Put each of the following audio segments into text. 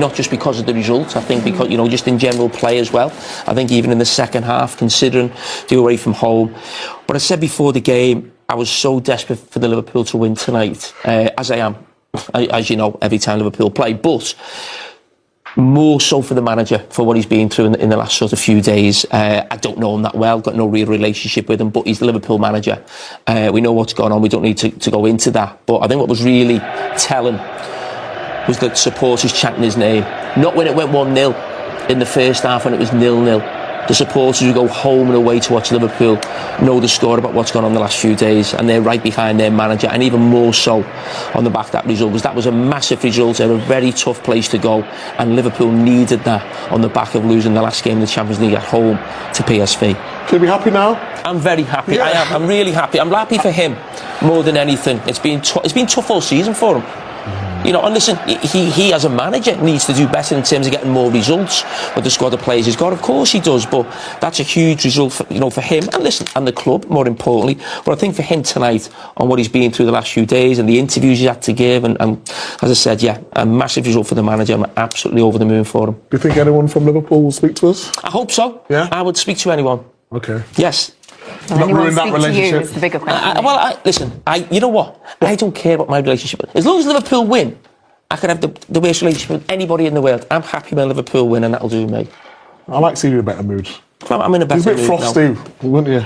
not just because of the results. I think because, just in general play as well. I think even in the second half, considering the away from home. But I said before the game, I was so desperate for the Liverpool to win tonight, as I am, as you know, every time Liverpool play. But more so for the manager, for what he's been through in the last sort of few days. I don't know him that well, got no real relationship with him, but he's the Liverpool manager. We know what's going on, we don't need to go into that. But I think what was really telling was that supporters chanting his name. Not when it went 1-0 in the first half, when it was 0-0. The supporters who go home and away to watch Liverpool know the score about what's gone on the last few days, and they're right behind their manager, and even more so on the back of that result, because that was a massive result. They're a very tough place to go, and Liverpool needed that on the back of losing the last game in the Champions League at home to PSV. Can you be happy now? I'm very happy. Yeah. I am. I'm really happy. I'm happy for him more than anything. It's been tough all season for him. And listen, he as a manager needs to do better in terms of getting more results with the squad of players he's got. Of course he does, but that's a huge result for him, and listen, and the club more importantly. But I think for him tonight, on what he's been through the last few days and the interviews he's had to give, and as I said, a massive result for the manager. I'm absolutely over the moon for him. Do you think anyone from Liverpool will speak to us? I hope so. Yeah, I would speak to anyone. Okay. Yes. Not ruin that relationship. To you is the bigger question. Listen, you know what? I don't care about my relationship. As long as Liverpool win, I could have the worst relationship with anybody in the world. I'm happy when Liverpool win, and that'll do me. I like seeing you in a better mood. I'm in a better mood. You're a bit frosty, weren't you?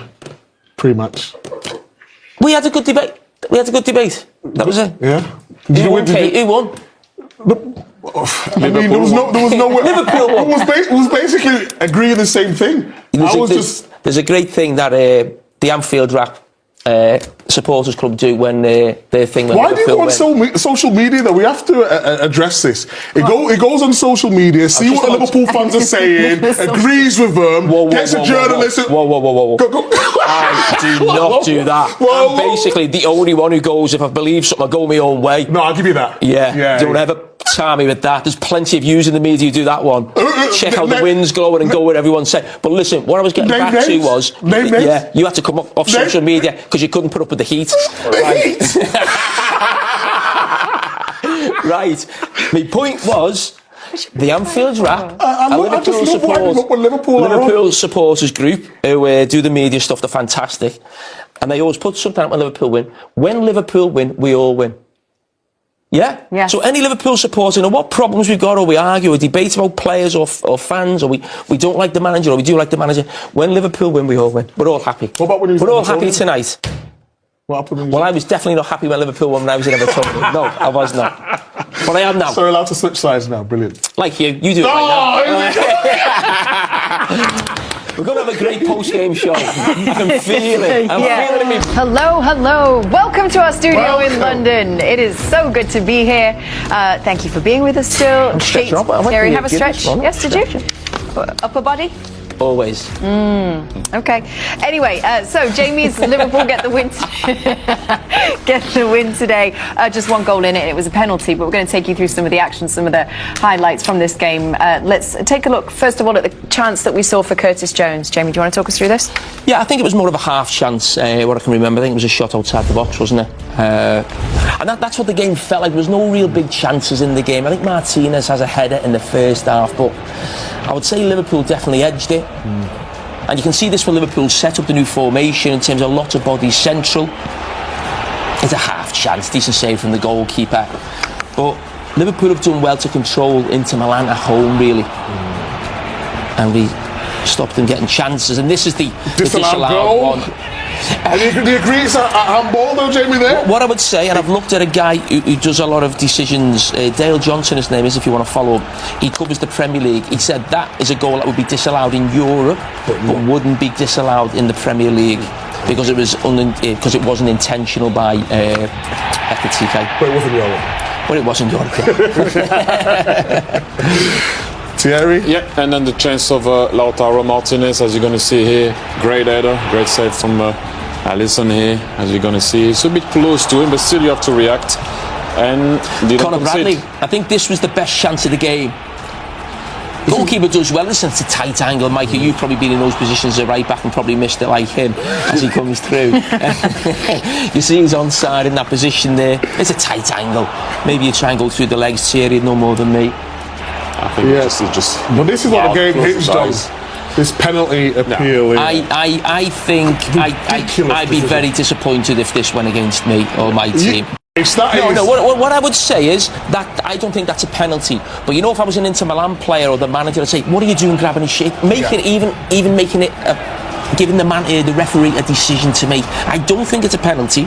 Pre-match. We had a good debate. That was it. Yeah. Who won? Who won? I mean, there was no way. Liverpool won. It was basically agreeing the same thing. There's a great thing that the Anfield rap supporters club do when their thing. Why do you go on social media though? We have to address this. It goes on social media, see what the Liverpool fans are saying, agrees with them, gets a journalist. Whoa. I do not do that. I'm basically the only one who goes, if I believe something, I go my own way. No, I'll give you that. Yeah. Don't ever tar me with that. There's plenty of views in the media who do that one. Check how the wind's glowing and go where everyone's saying. But listen, what I was getting back to was, you had to come off social media because you couldn't put up with the heat. Right. My point was, the Anfield rap, a Liverpool supporters group who do the media stuff, they're fantastic. And they always put something out when Liverpool win. When Liverpool win, we all win. Yeah? So any Liverpool supporter, what problems we've got, or we argue or debate about players or fans, or we don't like the manager, or we do like the manager, when Liverpool win, we all win. We're all happy. What about when you We're all happy tonight. What happened? Well, I was definitely not happy when Liverpool won when I was in Everton. No, I was not. But I am now. So we're allowed to switch sides now. Brilliant. Like you do it right now. We're going to have a great post-game show. I can feel it. I'm feeling it. Hello. Welcome to our studio in London. It is so good to be here. Thank you for being with us still. I'm stretching up. Terry, have a stretch? Yes, did you? Upper body? Always. Okay. Anyway, so Jamie's Liverpool get the win today. Just one goal in it. It was a penalty, but we're going to take you through some of the action, some of the highlights from this game. Let's take a look, first of all, at the chance that we saw for Curtis Jones. Jamie, do you want to talk us through this? Yeah, I think it was more of a half chance, what I can remember. I think it was a shot outside the box, wasn't it? And that's what the game felt like. There was no real big chances in the game. I think Martinez has a header in the first half, but I would say Liverpool definitely edged it. And you can see this when Liverpool set up the new formation in terms of lots of bodies central. It's a half chance, decent save from the goalkeeper. But Liverpool have done well to control Inter Milan at home, really. And we stopped them getting chances. And this is the disallowed one. And do you agree it's a handball though, Jamie, there? What I would say, and I've looked at a guy who does a lot of decisions, Dale Johnson his name is, if you want to follow him. He covers the Premier League. He said that is a goal that would be disallowed in Europe, but wouldn't be disallowed in the Premier League because it wasn't intentional by Ekitike. But it wasn't Europe. But it wasn't Europe. Thierry? Yeah, and then the chance of Lautaro Martinez, as you're going to see here. Great header, great save from Alisson here, as you're going to see. It's a bit close to him, but still you have to react. And Conor Bradley, I think this was the best chance of the game. Goalkeeper does well. Listen, it's a tight angle, Mikey. You've probably been in those positions at right back and probably missed it like him as he comes through. You see he's onside in that position there. It's a tight angle. Maybe you try and go through the legs, Thierry, no more than me. I think it's just. But this is what the game outclassed hits, guys. John. This penalty appeal. I think I'd be very disappointed if this went against me or my team. What I would say is that I don't think that's a penalty. But you know, if I was an Inter Milan player or the manager, I'd say, "What are you doing, grabbing his shit?" Even making it, giving the referee a decision to make. I don't think it's a penalty,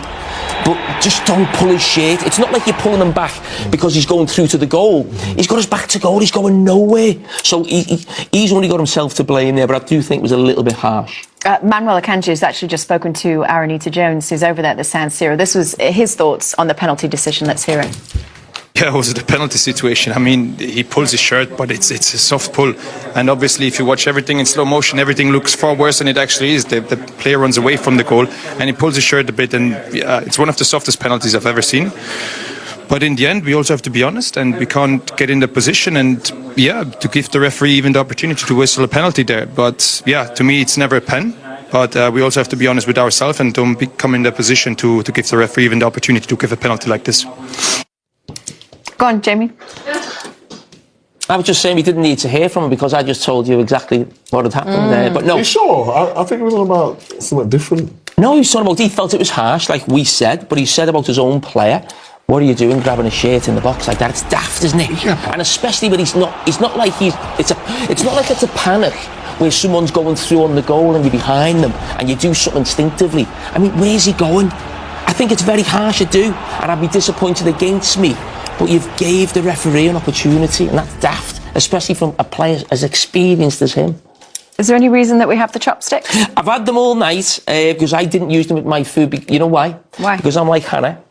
but just don't pull his shirt. It's not like you're pulling him back because he's going through to the goal. He's got his back to goal. He's going nowhere. So he's only got himself to blame there. But I do think it was a little bit harsh. Manuel Akanji has actually just spoken to Aranita Jones, who's over there at the San Siro. This was his thoughts on the penalty decision. Let's hear it. Yeah, it was the penalty situation. I mean, he pulls his shirt, but it's a soft pull. And obviously, if you watch everything in slow motion, everything looks far worse than it actually is. The player runs away from the goal, and he pulls his shirt a bit. And it's one of the softest penalties I've ever seen. But in the end, we also have to be honest, and we can't get in the position and, to give the referee even the opportunity to whistle a penalty there. But, to me, it's never a pen. But we also have to be honest with ourselves and don't come in the position to give the referee even the opportunity to give a penalty like this. Go on, Jamie. I was just saying we didn't need to hear from him because I just told you exactly what had happened there. But no. Are you sure? I think it was about something different. No, he was talking about, he felt it was harsh, like we said, but he said about his own player. What are you doing grabbing a shirt in the box like that? It's daft, isn't it? Yeah. And especially when it's not like it's not like it's a panic where someone's going through on the goal and you're behind them and you do something instinctively. I mean, where's he going? I think it's very harsh to do, and I'd be disappointed against me. But you've gave the referee an opportunity, and that's daft, especially from a player as experienced as him. Is there any reason that we have the chopsticks? I've had them all night because I didn't use them with my food. You know why? Why? Because I'm like Hannah.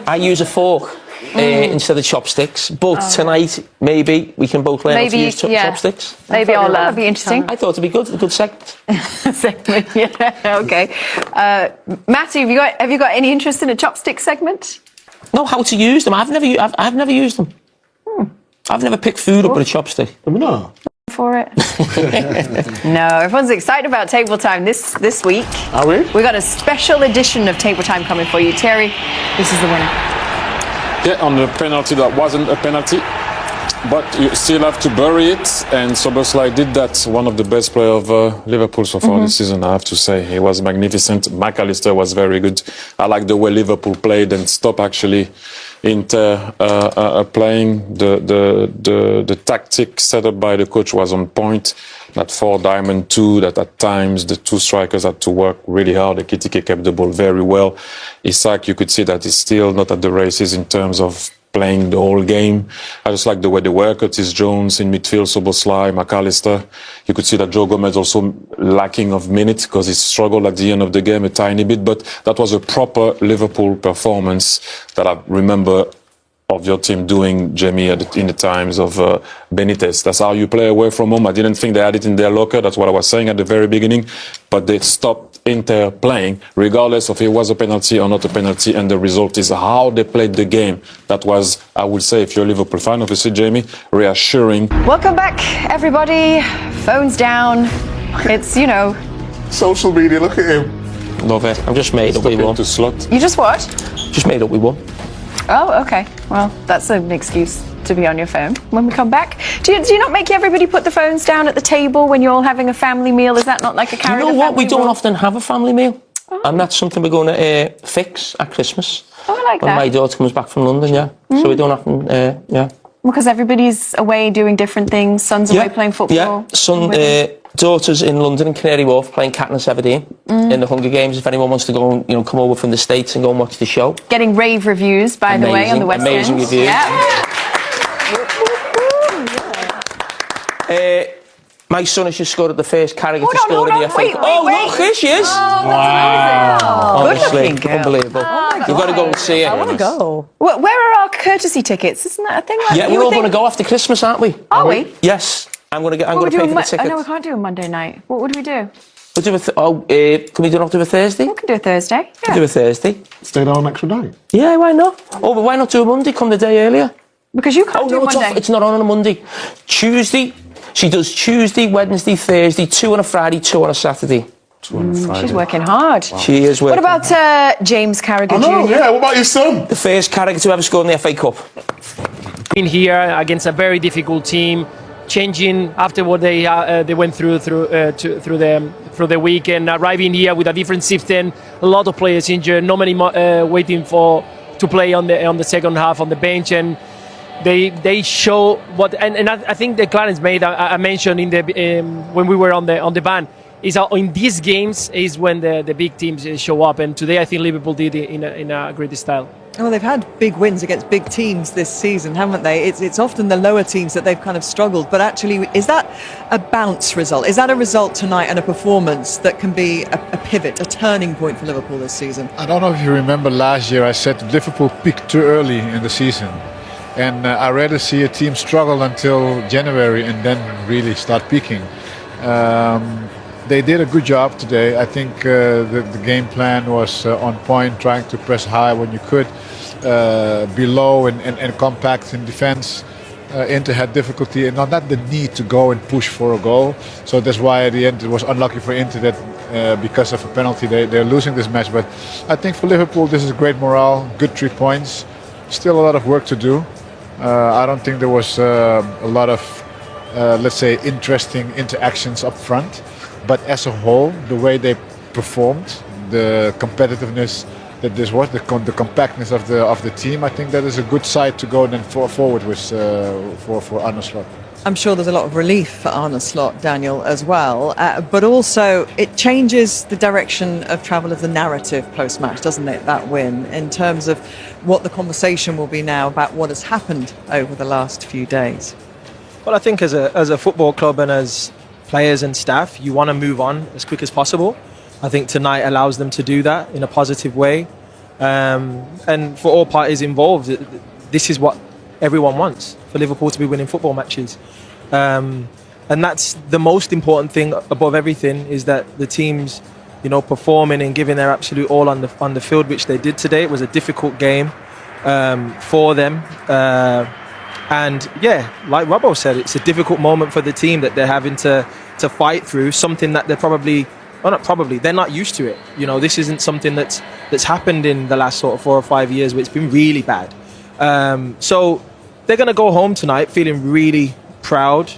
I use a fork instead of chopsticks. But tonight, maybe we can both learn how to use chopsticks. Maybe that'd be interesting. I thought it'd be good. A good segment. Segment, yeah. Okay. Matty, have you got any interest in a chopstick segment? No, how to use them. I've never used them. I've never picked food up with a chopstick. No. For it. No, everyone's excited about Table Time this week. Are we? We got a special edition of Table Time coming for you. Thierry, this is the winner. Yeah, on the penalty that wasn't a penalty, but you still have to bury it, and Szoboszlai did that. One of the best players of Liverpool so far this season, I have to say. He was magnificent. McAllister was very good. I like the way Liverpool played and stopped actually Inter playing. The tactic set up by the coach was on point. That 4-diamond-2, that at times the two strikers had to work really hard. Ekitike kept the ball very well. Isak, you could see that he's still not at the races in terms of playing the whole game. I just like the way they were. Curtis Jones in midfield, Szoboszlai, McAllister. You could see that Joe Gomez also lacking of minutes because he struggled at the end of the game a tiny bit. But that was a proper Liverpool performance that I remember of your team doing, Jamie, in the times of Benitez. That's how you play away from home. I didn't think they had it in their locker. That's what I was saying at the very beginning. But they stopped Inter playing, regardless of if it was a penalty or not a penalty. And the result is how they played the game. That was, I would say, if you're a Liverpool fan, obviously, Jamie, reassuring. Welcome back, everybody. Phones down. It's, Social media, look at him. Love it. I'm just made up we won. To slot. You just what? Just made up we won. Oh, okay. Well, that's an excuse to be on your phone when we come back. Do you not make everybody put the phones down at the table when you're all having a family meal? Is that not like a carrot? You know what? We don't often have a family meal. Oh. And that's something we're going to fix at Christmas. Oh, I like when that. My daughter comes back from London, So we don't often, Because everybody's away doing different things. Son's away playing football. Yeah, daughter's in London, in Canary Wharf, playing Katniss Everdeen in the Hunger Games. If anyone wants to go and, come over from the States and go and watch the show. Getting rave reviews, by the way, on the West End. Amazing reviews. Yeah. My son has just scored the first character to score in the FA. Wait. Look, here she is. Wow. Honestly, Good-looking girl. unbelievable. You've got to go and see it. I want to go. Where are our courtesy tickets? Isn't that a thing? Yeah, we're all going to go after Christmas, aren't we? Are we? Yes. I'm going to pay for the tickets. I know we can't do a Monday night. What would we do? We'll do can we not do a Thursday? We can do a Thursday. Yeah. We'll do a Thursday. Stay down an extra night. Yeah, why not? Oh, but why not do a Monday? Come the day earlier. Because you can't do it's Monday. It's not on a Monday. Tuesday. She does Tuesday, Wednesday, Thursday, 2 on a Friday, 2 on a Saturday. 2 on a Friday. She's working hard. Wow. She is working. What about James Carragher Jr.? Yeah, what about your son? The first character to ever score in the FA Cup. Been here against a very difficult team, changing after what they went through the week, and arriving here with a different system. A lot of players injured, not many waiting to play on the second half on the bench, and they show what. And I think the Clarence made I mentioned in the when we were on the ban is in these games is when the big teams show up, and today I think Liverpool did it in a great style. Well, they've had big wins against big teams this season, haven't they? It's often the lower teams that they've kind of struggled. But actually, is that a bounce result? Is that a result tonight and a performance that can be a pivot, a turning point for Liverpool this season? I don't know if you remember last year I said Liverpool peaked too early in the season. And I'd rather see a team struggle until January and then really start peaking. They did a good job today. I think the game plan was on point, trying to press high when you could, be low and compact in defense. Inter had difficulty and not the need to go and push for a goal. So that's why at the end it was unlucky for Inter that because of a penalty they're losing this match. But I think for Liverpool this is great morale, good 3 points. Still a lot of work to do. I don't think there was a lot of, let's say, interesting interactions up front. But as a whole, the way they performed, the competitiveness that this was, the compactness of the team, I think that is a good side to go then forward with for Arne Slot. I'm sure there's a lot of relief for Arne Slot, Daniel, as well. But also, it changes the direction of travel of the narrative post-match, doesn't it, that win, in terms of what the conversation will be now about what has happened over the last few days? Well, I think as a football club and as players and staff, you want to move on as quick as possible. I think tonight allows them to do that in a positive way. And for all parties involved, this is what everyone wants, for Liverpool to be winning football matches. And that's the most important thing above everything, is that the teams, performing and giving their absolute all on the field, which they did today. It was a difficult game for them. And yeah, like Robbo said, it's a difficult moment for the team that they're having to fight through, something that they're not used to it. This isn't something that's happened in the last sort of 4 or 5 years where it's been really bad. So they're going to go home tonight feeling really proud,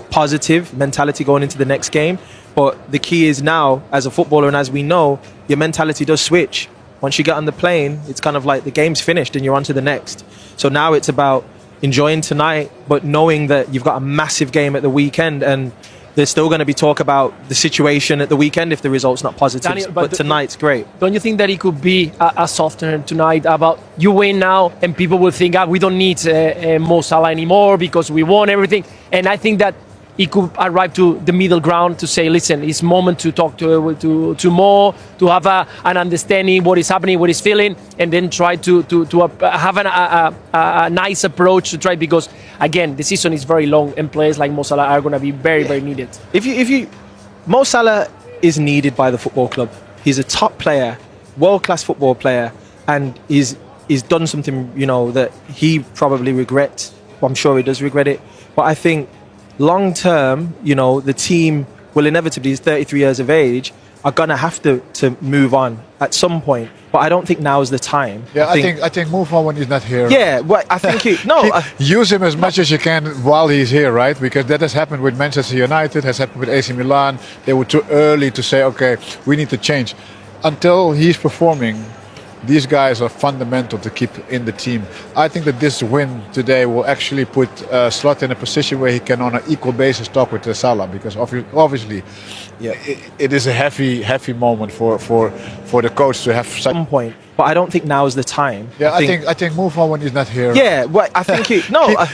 positive mentality going into the next game. But the key is now, as a footballer, and as we know, your mentality does switch. Once you get on the plane, it's kind of like the game's finished and you're on to the next. So now it's about enjoying tonight, but knowing that you've got a massive game at the weekend, and there's still going to be talk about the situation at the weekend if the result's not positive. Daniel, but tonight's great. Don't you think that it could be a softener tonight about you win now and people will think, we don't need Mo Salah anymore because we won everything? And I think that it could arrive to the middle ground to say, listen, it's moment to talk to Mo, to have an understanding what is happening, what he's feeling, and then try to have a nice approach to try, because again, the season is very long and players like Mo Salah are going to be very, very needed. Mo Salah is needed by the football club. He's a top player, world-class football player, and he's done something, that he probably regrets. Well, I'm sure he does regret it. But I think long term, the team will inevitably, he's 33 years of age, are going to have to move on at some point. But I don't think now is the time. Yeah, I think move on when he's not here. Yeah, well, I think use him as much as you can while he's here, right? Because that has happened with Manchester United, has happened with AC Milan. They were too early to say, okay, we need to change. Until he's performing, these guys are fundamental to keep in the team. I think that this win today will actually put Slot in a position where he can, on an equal basis, talk with Salah, because obviously, it is a heavy moment for the coach to have such some point. But I don't think now is the time. Yeah, I think move on when he's not here. Yeah, well, I think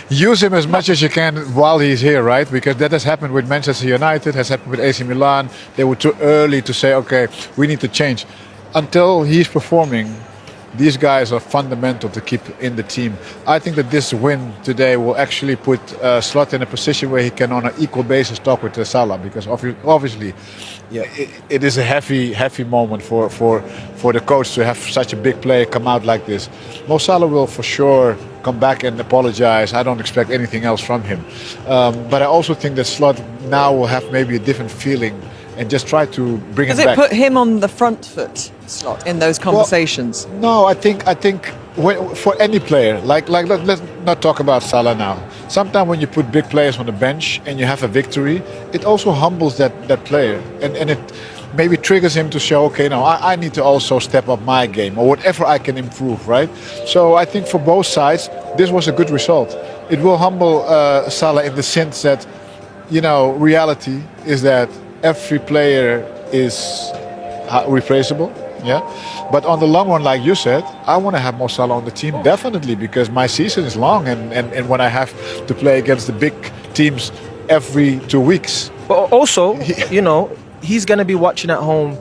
use him as much as you can while he's here, right? Because that has happened with Manchester United, has happened with AC Milan. They were too early to say, okay, we need to change. Until he's performing, these guys are fundamental to keep in the team. I think that this win today will actually put Slot in a position where he can, on an equal basis, talk with Salah, because obviously, it is a heavy moment for the coach to have such a big player come out like this. Mo Salah will for sure come back and apologize. I don't expect anything else from him. But I also think that Slot now will have maybe a different feeling and just try to bring him back. Does it put him on the front foot, Slot, in those conversations? Well, no, I think for any player, let's not talk about Salah now. Sometimes when you put big players on the bench and you have a victory, it also humbles that player, and it maybe triggers him to show, okay, now I need to also step up my game or whatever I can improve, right? So I think for both sides, this was a good result. It will humble Salah in the sense that, reality is that every player is replaceable. Yeah, but on the long run, like you said, I want to have Mo Salah on the team definitely, because my season is long, and when I have to play against the big teams every 2 weeks. But also, he's going to be watching at home,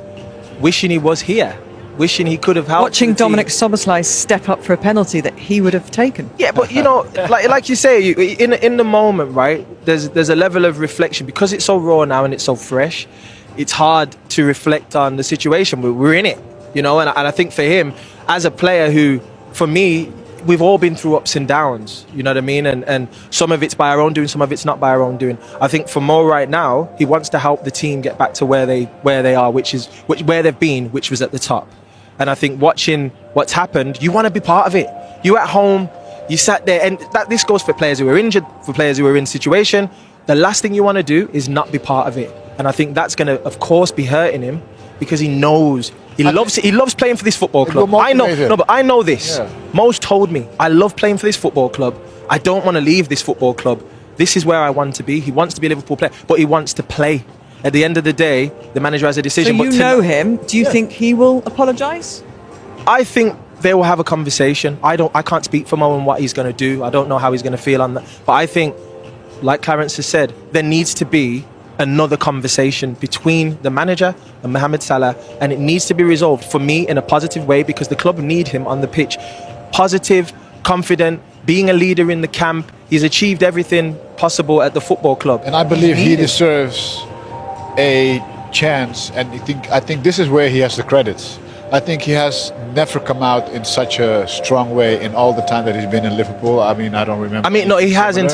wishing he was here, wishing he could have helped. Watching Dominic Szoboszlai step up for a penalty that he would have taken. Yeah, but like you say, in the moment, right? There's a level of reflection because it's so raw now and it's so fresh. It's hard to reflect on the situation. We're in it, and I think for him, as a player who, for me, we've all been through ups and downs, you know what I mean? And some of it's by our own doing, some of it's not by our own doing. I think for Mo right now, he wants to help the team get back to where they are, where they've been, which was at the top. And I think watching what's happened, you want to be part of it. You at home, you sat there, and this goes for players who are injured, for players who are in situation. The last thing you want to do is not be part of it. And I think that's going to, of course, be hurting him because he knows he loves playing for this football club. I know, but I know this. Yeah. Mo's told me, I love playing for this football club. I don't want to leave this football club. This is where I want to be. He wants to be a Liverpool player, but he wants to play. At the end of the day, the manager has a decision. So you know him. Do you think he will apologise? I think they will have a conversation. I can't speak for Mo and what he's going to do. I don't know how he's going to feel on that. But I think, like Clarence has said, there needs to be another conversation between the manager and Mohamed Salah, and it needs to be resolved for me in a positive way because the club need him on the pitch. Positive, confident, being a leader in the camp. He's achieved everything possible at the football club. And I believe he deserves a chance, and I think this is where he has the credits. I think he has never come out in such a strong way in all the time that he's been in Liverpool. I mean, I don't remember. I mean, no, he has in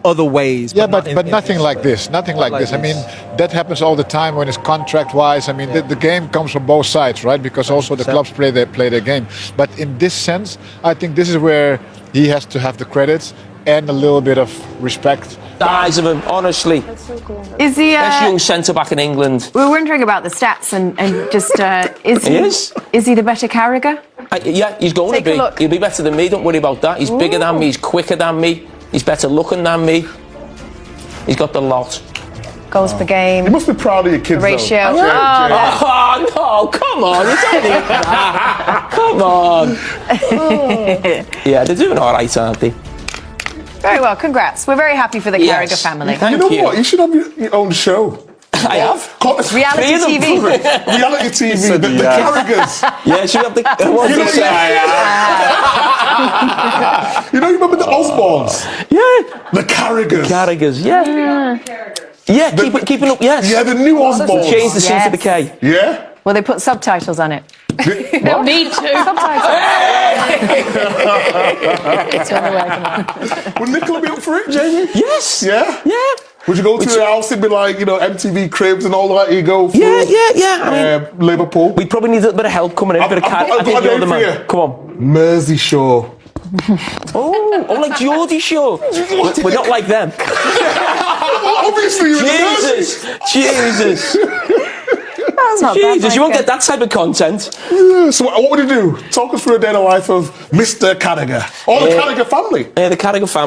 other ways. Yeah, but nothing like this. Nothing like this. I mean, that happens all the time when it's contract-wise. I mean, the game comes from both sides, right? Because also the clubs play their game. But in this sense, I think this is where he has to have the credits and a little bit of respect. The eyes of him, honestly. Is he Best young centre-back in England. We were wondering about the stats and just is he the better Carragher? Yeah, he's going Take to a be. look. He'll be better than me, don't worry about that. He's bigger than me, he's quicker than me, he's better looking than me. He's got the lot. Goals per game. You must be proud of your kids, Ratio. though. Oh, no, come on, you don't need that. Come on. Yeah, they're doing all right, aren't they? Very well, congrats. We're very happy for the Yes. Carragher family. Thank You know you. what? You should have your own show. I have. Reality TV. Reality TV, the Carragers. Yeah, should have the... You remember the Osborns? Yeah. The Carragers. Carragers, yeah. Yeah, keeping up, yes. Yeah, the new Osborns. Change the C Yes. to the K. Yeah? Well, they put subtitles on it. They'll need to. Subtitles. It's on the way, come on. Would Nicola be up for it, Jamie? Yes. Yeah? Yeah. Would you go to the house and be like, MTV Cribs and all that? You go for Yeah. I mean, Liverpool. we'd probably need a bit of help coming in. I've got a name for you. Come on. Mersey Shaw. Oh, like Geordie Shaw. We're not like them. Obviously, you're Jesus. That's not bad, Jesus, you won't Michael. get that type of content. Yeah, so what would you do? Talk us through a day in the life of Mr. Carragher. Or the Carragher family. The Carragher family.